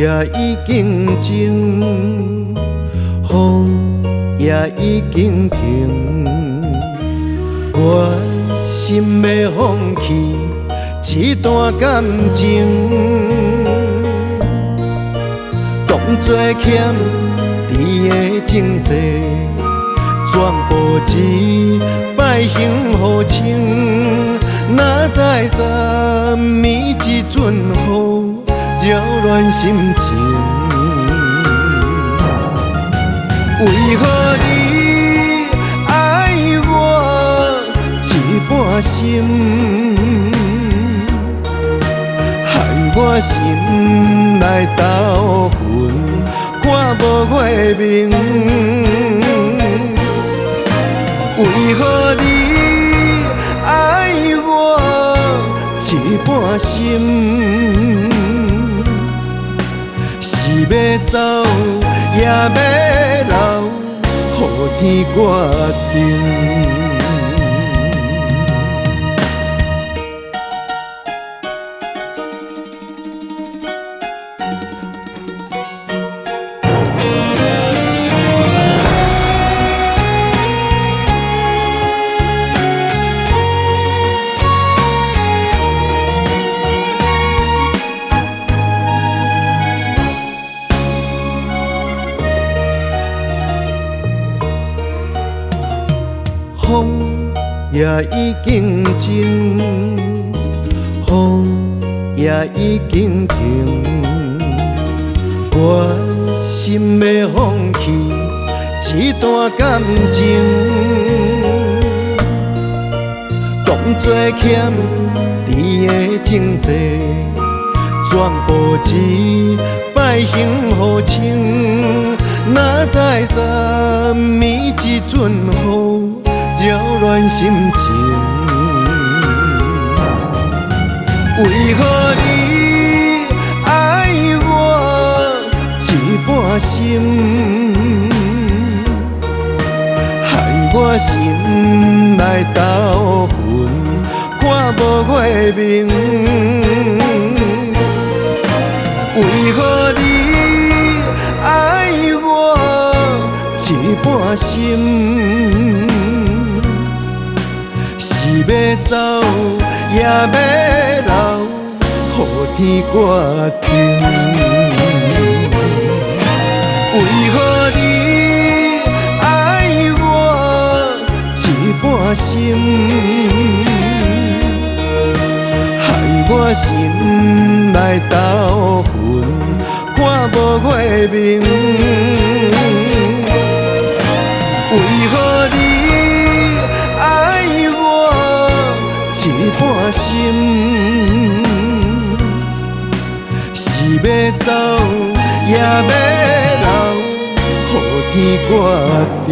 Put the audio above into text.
也已经静，风也已经停，我心要放弃一段感情，当作欠你的情债，全部一摆还予清。哪知昨暝一阵雨，扰乱心情。为何你爱我一半心，害我心内斗魂，看无月明。为何你爱我一半心？是要走也要留，予天决定。风也已经静，风也已经停，我心要放弃一段感情，当作欠你的情债，全部一摆还予清。哪知昨暝一阵雨，扰乱心情。为何你爱我一半心，害我心内斗魂，看无月明。为何你爱我一半心？是要走也要留，予天决定。为何你爱我一半心，害我心内斗魂，看无月明。为何你爱我一半心？是要走也要留，予天决定。